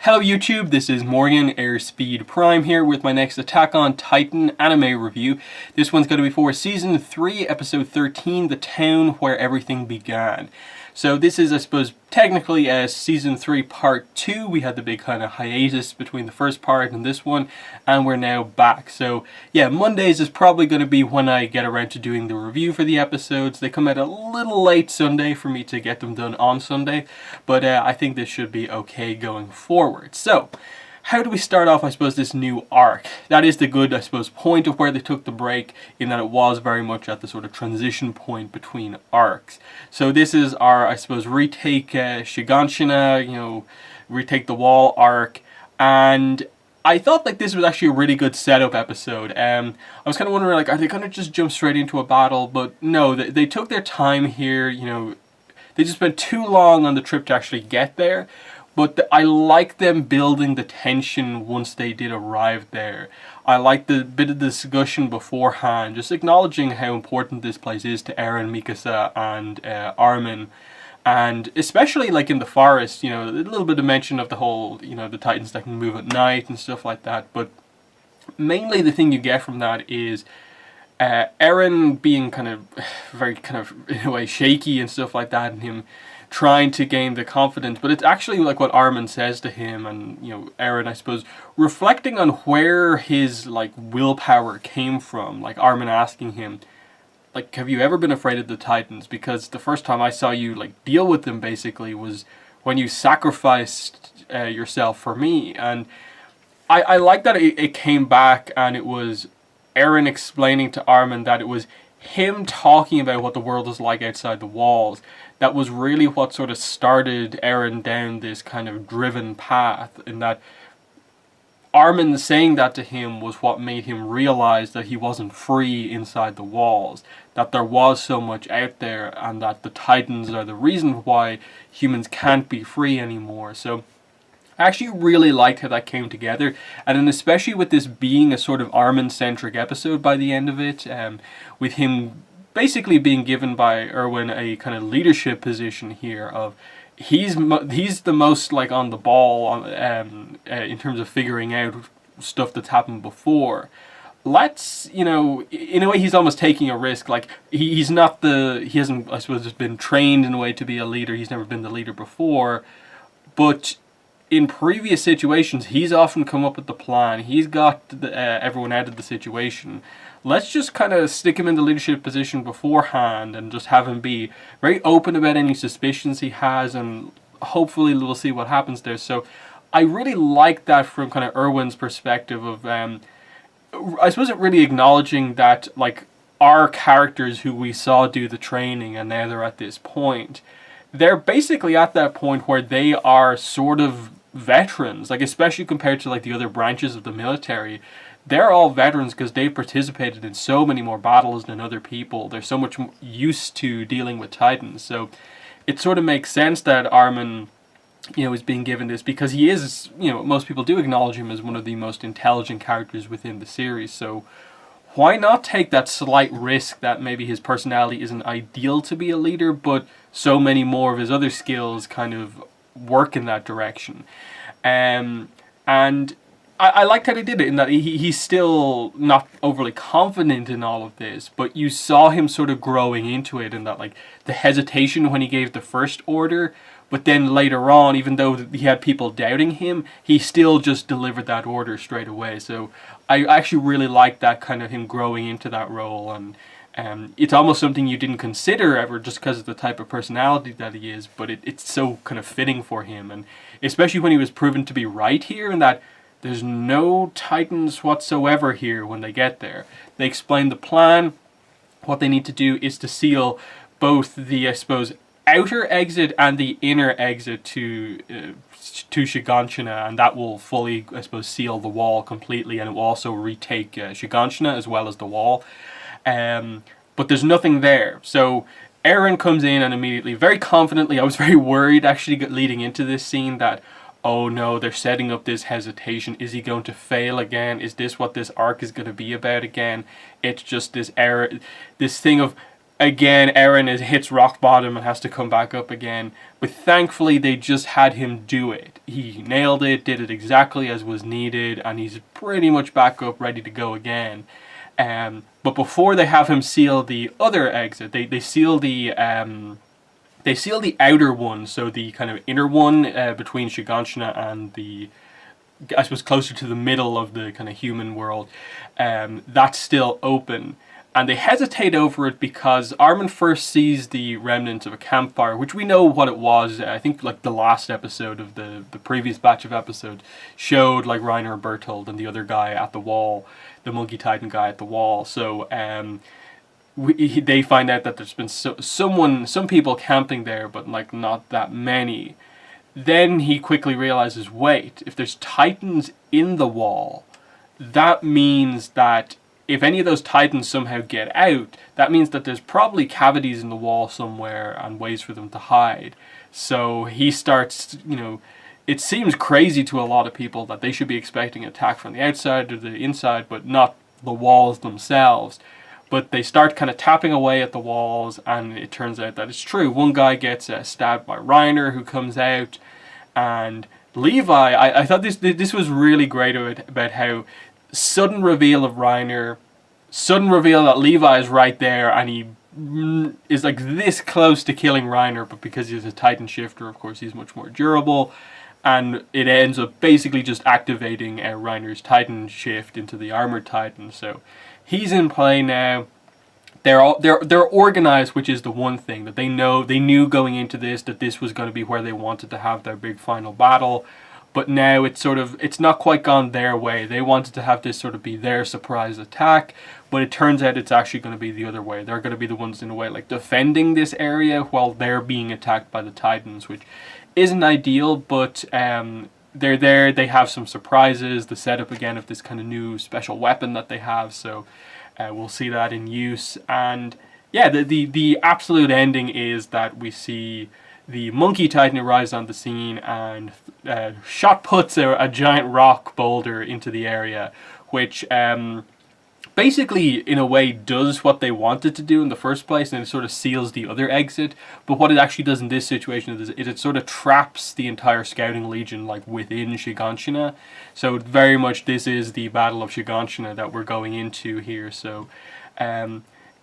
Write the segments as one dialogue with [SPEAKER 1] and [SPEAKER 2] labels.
[SPEAKER 1] Hello YouTube, this is Morgan Airspeed Prime here with my next Attack on Titan anime review. This one's going to be for Season 3, Episode 13, The Town Where Everything Began. So this is, I suppose, technically a Season 3 Part 2. We had the big kind of hiatus between the first part and this one, and we're now back. So yeah, Mondays is probably going to be when I get around to doing the review for the episodes. They come out a little late Sunday for me to get them done on Sunday, but I think this should be okay going forward. So, how do we start off, I suppose, this new arc? That is the good, I suppose, point of where they took the break, in that it was very much at the sort of transition point between arcs. So this is our, I suppose, retake Shiganshina, retake the Wall arc, and I thought like this was actually a really good setup episode. I was kind of wondering, like, are they going to just jump straight into a battle? But no, they took their time here, they just spent too long on the trip to actually get there. But I like them building the tension once they did arrive there. I like the bit of discussion beforehand, just acknowledging how important this place is to Eren, Mikasa, and Armin. And especially like in the forest, a little bit of mention of the whole, the Titans that can move at night and stuff like that. But mainly the thing you get from that is Eren being very in a way shaky and stuff like that, and him trying to gain the confidence, but it's actually like what Armin says to him, and Eren, I suppose, reflecting on where his like willpower came from. Like Armin asking him, like, have you ever been afraid of the Titans? Because the first time I saw you like deal with them basically was when you sacrificed yourself for me. And I like that it came back, and it was Eren explaining to Armin that it was him talking about what the world is like outside the walls. That was really what sort of started Eren down this kind of driven path, in that Armin saying that to him was what made him realize that he wasn't free inside the walls, that there was so much out there, and that the Titans are the reason why humans can't be free anymore. So I actually really liked how that came together, and then especially with this being a sort of Armin-centric episode by the end of it, with him basically being given by Erwin a kind of leadership position here of he's the most like on the ball in terms of figuring out stuff that's happened before. Let's, in a way he's almost taking a risk. Like he hasn't, I suppose, just been trained in a way to be a leader. He's never been the leader before, but in previous situations, he's often come up with the plan. He's got everyone out of the situation. Let's just kind of stick him in the leadership position beforehand and just have him be very open about any suspicions he has, and hopefully we'll see what happens there. So I really like that from kind of Erwin's perspective of, I suppose, it really acknowledging that like our characters who we saw do the training and now they're at this point, they're basically at that point where they are sort of veterans, like especially compared to like the other branches of the military. They're all veterans because they've participated in so many more battles than other people. They're so much used to dealing with Titans. So it sort of makes sense that Armin, is being given this, because he is, most people do acknowledge him as one of the most intelligent characters within the series. So why not take that slight risk that maybe his personality isn't ideal to be a leader, but so many more of his other skills kind of work in that direction. And I liked how they did it, in that he's still not overly confident in all of this, but you saw him sort of growing into it, and that like the hesitation when he gave the first order, but then later on, even though he had people doubting him, he still just delivered that order straight away. So I actually really liked that kind of him growing into that role, and it's almost something you didn't consider ever just because of the type of personality that he is, but it's so kind of fitting for him, and especially when he was proven to be right here, and that there's no Titans whatsoever here when they get there. They explain the plan. What they need to do is to seal both the, I suppose, outer exit and the inner exit to Shiganshina, and that will fully, I suppose, seal the wall completely, and it will also retake Shiganshina as well as the wall. But there's nothing there. So Eren comes in and immediately, very confidently, I was very worried actually leading into this scene that, oh no, they're setting up this hesitation. Is he going to fail again? Is this what this arc is going to be about again? It's just this error, this thing of again, Eren hits rock bottom and has to come back up again. But thankfully, they just had him do it. He nailed it, did it exactly as was needed, and he's pretty much back up, ready to go again. But before they have him seal the other exit, they seal the outer one, so the kind of inner one between Shiganshina and the, I suppose, closer to the middle of the kind of human world. That's still open. And they hesitate over it because Armin first sees the remnants of a campfire, which we know what it was. I think like the last episode of the previous batch of episodes showed like Reiner and Bertold and the other guy at the wall, the Monkey Titan guy at the wall. So they find out that there's been some people camping there, but like not that many. Then he quickly realizes, wait, if there's Titans in the wall, that means that if any of those Titans somehow get out, that means that there's probably cavities in the wall somewhere and ways for them to hide. So he starts, it seems crazy to a lot of people that they should be expecting attack from the outside or the inside, but not the walls themselves. But they start kind of tapping away at the walls, and it turns out that it's true. One guy gets stabbed by Reiner, who comes out, and Levi, I thought this was really great about how sudden reveal of Reiner, sudden reveal that Levi is right there, and he is like this close to killing Reiner, but because he's a Titan shifter, of course, he's much more durable, and it ends up basically just activating Reiner's Titan shift into the Armored Titan. So he's in play now. They're organized, which is the one thing that they knew going into this that this was going to be where they wanted to have their big final battle. But now it's not quite gone their way. They wanted to have this sort of be their surprise attack, but it turns out it's actually going to be the other way. They're going to be the ones in a way like defending this area while they're being attacked by the Titans, which isn't ideal, but they're there. They have some surprises, the setup again of this kind of new special weapon that they have, so we'll see that in use. And yeah, the absolute ending is that we see the Monkey Titan arrives on the scene and shot puts a giant rock boulder into the area, which basically, in a way, does what they wanted to do in the first place, and it sort of seals the other exit. But what it actually does in this situation is it sort of traps the entire Scouting Legion like within Shiganshina. So very much this is the Battle of Shiganshina that we're going into here. So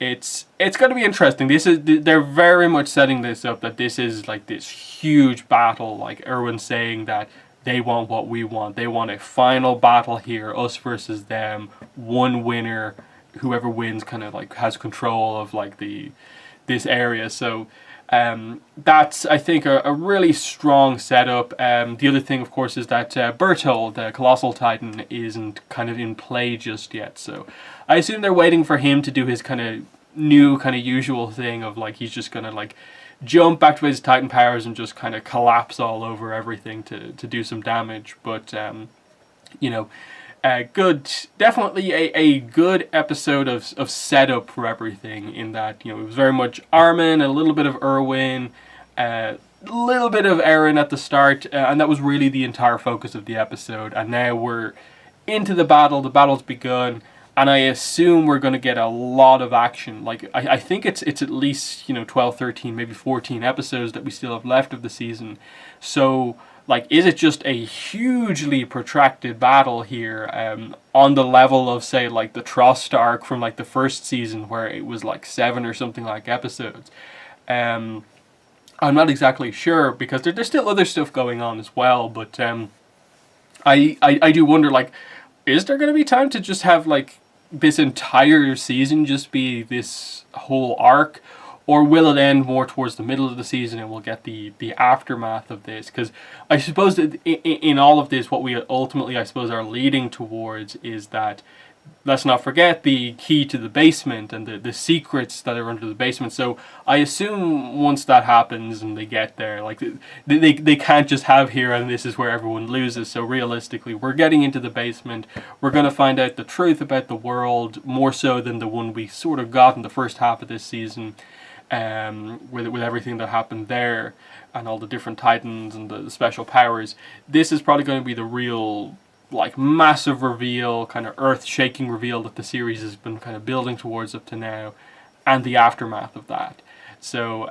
[SPEAKER 1] it's going to be interesting. They're very much setting this up that this is like this huge battle, like Erwin saying that they want what we want. They want a final battle here, us versus them, one winner, whoever wins kind of like has control of like this area. So that's, I think, a really strong setup. The other thing, of course, is that Bertold, the Colossal Titan, isn't kind of in play just yet. So I assume they're waiting for him to do his kind of new, kind of usual thing of like he's just going to like jump back to his Titan powers and just kind of collapse all over everything to do some damage. But, good, definitely a good episode of setup for everything, in that, it was very much Armin, a little bit of Erwin, a little bit of Eren at the start, and that was really the entire focus of the episode. And now we're into the battle's begun, and I assume we're going to get a lot of action. Like, I think it's at least, 12, 13, maybe 14 episodes that we still have left of the season. So, like, is it just a hugely protracted battle here on the level of, say, like, the Trost arc from, like, the first season where it was, like, 7 or something like episodes? I'm not exactly sure, because there's still other stuff going on as well, but I do wonder, like, is there going to be time to just have, like, this entire season just be this whole arc, or will it end more towards the middle of the season and we'll get the aftermath of this? Because I suppose that in all of this, what we ultimately, I suppose, are leading towards is that, let's not forget the key to the basement and the secrets that are under the basement. So I assume once that happens and they get there, like, they can't just have here and this is where everyone loses. So realistically, we're getting into the basement. We're going to find out the truth about the world, more so than the one we sort of got in the first half of this season, with everything that happened there and all the different Titans and the special powers. This is probably going to be the real, like, massive reveal, kind of earth-shaking reveal that the series has been kind of building towards up to now. and the aftermath of that. So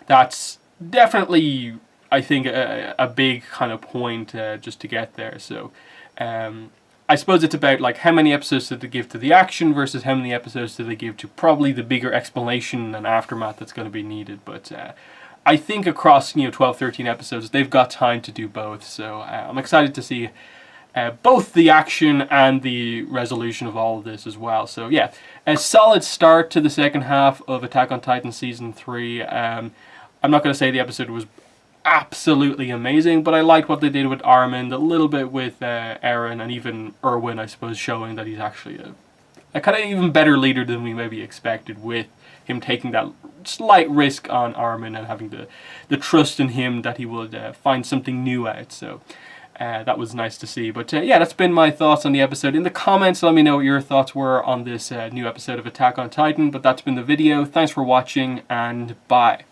[SPEAKER 1] that's definitely, I think, a big kind of point just to get there. So I suppose it's about like how many episodes did they give to the action versus how many episodes did they give to probably the bigger explanation and aftermath that's going to be needed. But I think across 12, 13 episodes, they've got time to do both. So I'm excited to see both the action and the resolution of all of this as well. So yeah, a solid start to the second half of Attack on Titan Season 3. I'm not going to say the episode was absolutely amazing, but I liked what they did with Armin, a little bit with Eren, and even Erwin, I suppose, showing that he's actually a kind of even better leader than we maybe expected, with him taking that slight risk on Armin and having the trust in him that he would find something new out. So that was nice to see. But yeah, that's been my thoughts on the episode. In the comments, let me know what your thoughts were on this new episode of Attack on Titan. But that's been the video. Thanks for watching, and bye.